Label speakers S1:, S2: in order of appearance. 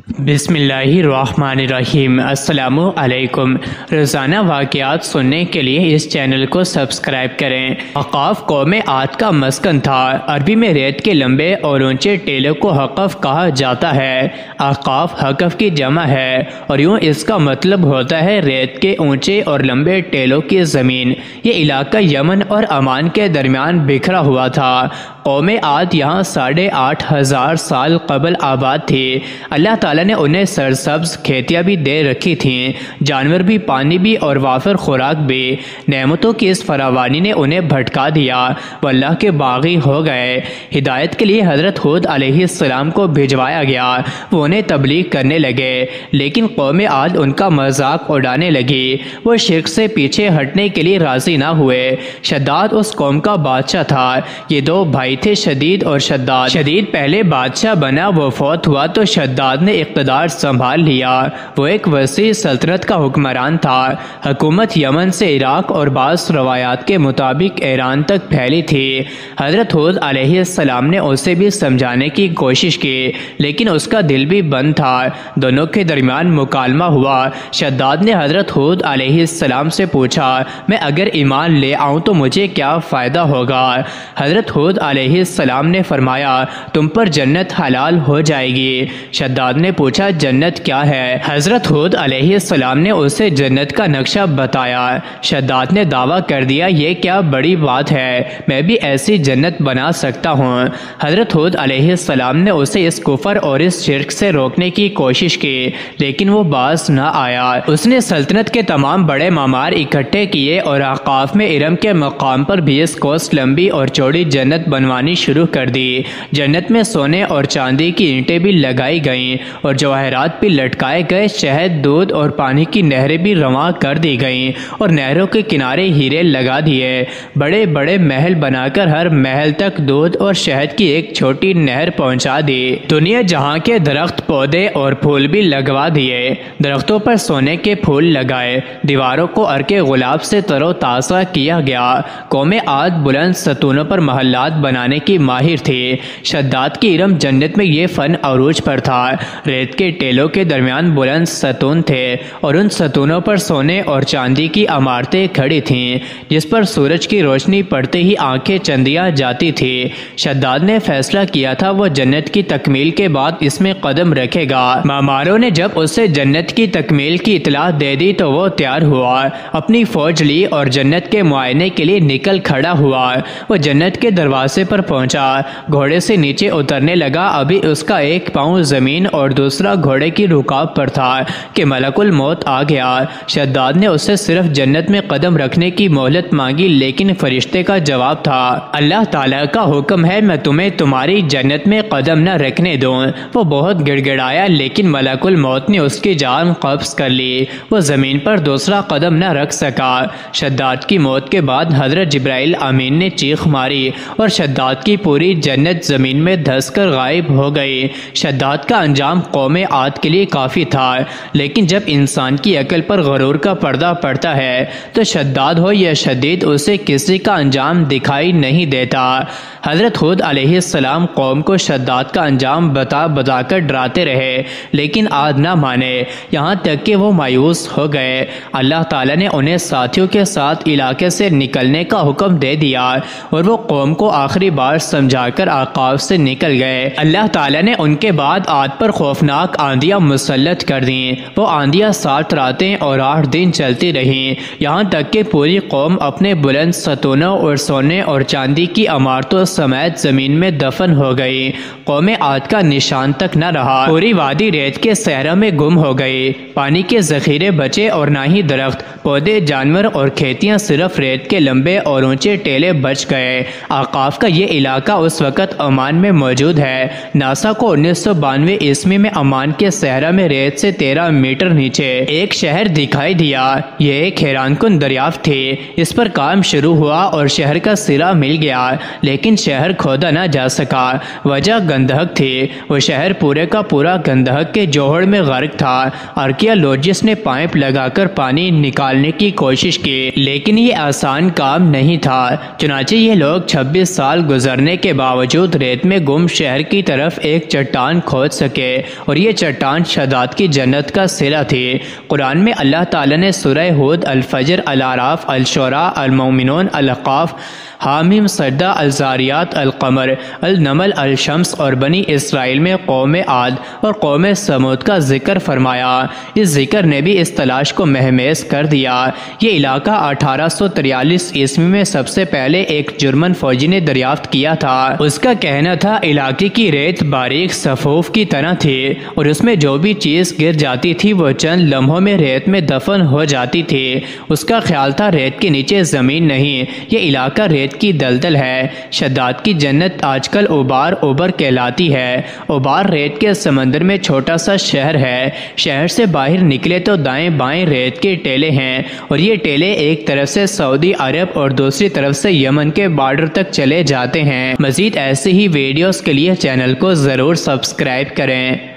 S1: बिस्मिल्लाहिर्रहमानिर्रहीम। अस्सलामु अलैकुम। रोज़ाना वाक़यात सुनने के लिए इस चैनल को सब्सक्राइब करें। हक़ाफ़ कौम आद का मस्कन था। अरबी में रेत के लंबे और ऊंचे टेलों को हक़फ़ कहा जाता है। हक़ाफ़ हक़फ़ की जमा है और यूँ इसका मतलब होता है रेत के ऊंचे और लंबे टेलों की ज़मीन। ये इलाका यमन और अमान के दरमियान बिखरा हुआ था। कौम आद यहाँ 8,500 साल कबल आबाद थी। अल्लाह ताला ने उन्हें सरसब्ज खेतियाँ भी दे रखी थीं, जानवर भी, पानी भी और वाफर खुराक भी। नेमतों की इस फरावानी ने उन्हें भटका दिया, वो अल्लाह के बागी हो गए। हिदायत के लिए हज़रत हूद अलैहिस्सलाम को भिजवाया गया। वो उन्हें तबलीग करने लगे, लेकिन कौम आद उनका मजाक उड़ाने लगी। वो शिर्क से पीछे हटने के लिए राजी ना हुए। शद्दाद उस कौम का बादशाह था। ये दो भाई थे, शदीद और शद्दाद। शदीद पहले बादशाह बना, वो फौत हुआ तो शद्दाद ने इक़्तिदार संभाल लिया। वो एक वसी सल्तनत का हुक्मरान था। हुकूमत यमन से इराक और बास रवायात के मुताबिक ईरान तक फैली थी। हज़रत हूद अलैहिस्सलाम ने उसे भी समझाने की कोशिश की, लेकिन उसका दिल भी बंद था। दोनों के दरमियान मुकालमा हुआ। शद्दाद ने हज़रत हूद अलैहिस्सलाम से पूछा, मैं अगर ईमान ले आऊँ तो मुझे क्या फ़ायदा होगा? हज़रत हूद अलैहिस्सलाम ने फरमाया, तुम पर जन्नत हलाल हो जाएगी। शद्दाद ने पूछा, जन्नत क्या है? हज़रत हूद अलैहिस्सलाम ने उसे जन्नत का नक्शा बताया। शद्दाद ने दावा कर दिया, ये क्या बड़ी बात है, मैं भी ऐसी जन्नत बना सकता हूँ। हज़रत हूद अलैहिस्सलाम ने उसे इस कुफर और इस शिर्क से रोकने की कोशिश की, लेकिन वो बाज न आया। उसने सल्तनत के तमाम बड़े मामार इकट्ठे किए और अक़ाफ़ में इरम के मकाम पर 20 कोस लंबी और चौड़ी जन्नत बनवानी शुरू कर दी। जन्नत में सोने और चांदी की ईंटें भी लगाई गईं और जवाहरात भी लटकाए गए। शहद, दूध और पानी की नहरें भी रवां कर दी गईं और नहरों के किनारे हीरे लगा दिए। बड़े बड़े महल बनाकर हर महल तक दूध और शहद की एक छोटी नहर पहुंचा दी। दुनिया जहां के दरख्त, पौधे और फूल भी लगवा दिए। दरख्तों पर सोने के फूल लगाए, दीवारों को अर्के गुलाब से तरोताज़ा किया गया। कौम आद बुलंद सतूनों पर महल्लात बनाने की माहिर थी। शद्दाद की इरम जन्नत में ये फ़न अरूज पर था। रेत के टेलों के दरमियान बुलंद सतून थे और उन सतूनों पर सोने और चांदी की इमारतें खड़ी थीं, जिस पर सूरज की रोशनी पड़ते ही आंखें चंदिया जाती थी। शद्दाद ने फैसला किया था वो जन्नत की तकमील के बाद इसमें कदम रखेगा। मामारों ने जब उसे जन्नत की तकमील की इतला दे दी तो वो तैयार हुआ, अपनी फौज ली और जन्नत के मुआयने के लिए निकल खड़ा हुआ। वो जन्नत के दरवाजे पर पहुंचा, घोड़े से नीचे उतरने लगा। अभी उसका एक पाँव जमीन और दूसरा घोड़े की रुकाब पर था कि मलकुल मौत आ गया। शद्दाद ने उससे सिर्फ जन्नत में कदम रखने की मोहलत मांगी, लेकिन फरिश्ते का जवाब था, अल्लाह ताला का हुक्म है, मैं तुम्हें तुम्हारी जन्नत में कदम न रखने दूं। वो बहुत गिड़गिड़ाया, लेकिन मलकुल मौत ने उसकी जान कब्ज कर ली। वो जमीन पर दूसरा कदम न रख सका। शद्दाद की मौत के बाद हजरत जिब्राइल अमीन ने चीख मारी और शद्दाद की पूरी जन्नत जमीन में धंसकर गायब हो गई। शद्दाद का अंजाम कौम आद के लिए काफ़ी था, लेकिन जब इंसान की अकल पर गरूर का पर्दा पड़ता है तो शद्दाद हो या शदीद, उसे किसी का अंजाम दिखाई नहीं देता। हज़रत हूद अलैहिस्सलाम कौम को शद्दाद का अंजाम बता बताकर डराते रहे, लेकिन आद ना माने, यहाँ तक कि वो मायूस हो गए। अल्लाह ताला ने उन्हें साथियों के साथ इलाके से निकलने का हुक्म दे दिया और वो कौम को आखिरी बार समझाकर आकाब से निकल गए। अल्लाह ताला ने उनके बाद आद पर खौफनाक आंधियां मुसल्लत कर दी। वो आंधियां 7 रातें और 8 दिन चलती रहीं, यहाँ तक कि पूरी कौम अपने बुलंद सतूनों और सोने और चांदी की इमारतों समेत जमीन में दफन हो गई। कौम आद का निशान तक न रहा। पूरी वादी रेत के सहरा में गुम हो गई। पानी के जखीरे बचे और ना ही दरख्त, पौधे, जानवर और खेतियां, सिर्फ रेत के लंबे और ऊंचे टेले बच गए। आकाफ का ये इलाका उस वक़्त ओमान में मौजूद है। नासा को 1992 ईस्वी में ओमान के सहरा में रेत से 13 मीटर नीचे एक शहर दिखाई दिया। ये एक हैरानकुन दरियाफ्त थी। इस पर काम शुरू हुआ और शहर का सिरा मिल गया, लेकिन शहर खोदा न जा सका। वजह गंदक थी। वो शहर पूरे का पूरा गंदक के जोहड़ में गर्क था। आर्कियोलॉजिस्ट ने पाइप लगाकर पानी निकालने की कोशिश की, लेकिन ये आसान काम नहीं था। चुनाचे ये लोग 26 साल गुजरने के बावजूद रेत में गुम शहर की तरफ एक चट्टान खोज सके, और ये चट्टान शदाद की जन्नत का सिला थी। कुरान में अल्लाह ताला ने सूरह हूद, अल फजर, अल आराफ, अल शुरा, अल मोमिनून, अल अक़ाफ, हामीम, सद्दा, अल ज़ारियात, अल क़मर, अल नमल, अल शम्स और बनी इसराइल में कौम आद और कौम समूद का जिक्र फरमाया। इस जिक्र ने भी इस तलाश को महमेज कर दिया। ये इलाका 1843 ईस्वी में सबसे पहले एक जर्मन फौजी ने दरियाफ्त किया था। उसका कहना था इलाके की रेत बारीक सफ़ूफ की तरह थी और उसमें जो भी चीज़ गिर जाती थी वो चंद लम्हों में रेत में दफन हो जाती थी। उसका ख्याल था रेत के नीचे ज़मीन नहीं, ये इलाका रेत की दलदल है। शदाद की जन्नत आजकल उबार उबर कहलाती है। उबार रेत के समंदर में छोटा सा शहर है। शहर से बाहर निकले तो दाएं बाएं रेत के टेले हैं और ये टेले एक तरफ से सऊदी अरब और दूसरी तरफ से यमन के बॉर्डर तक चले जाते हैं। मजीद ऐसे ही वीडियोस के लिए चैनल को ज़रूर सब्सक्राइब करें।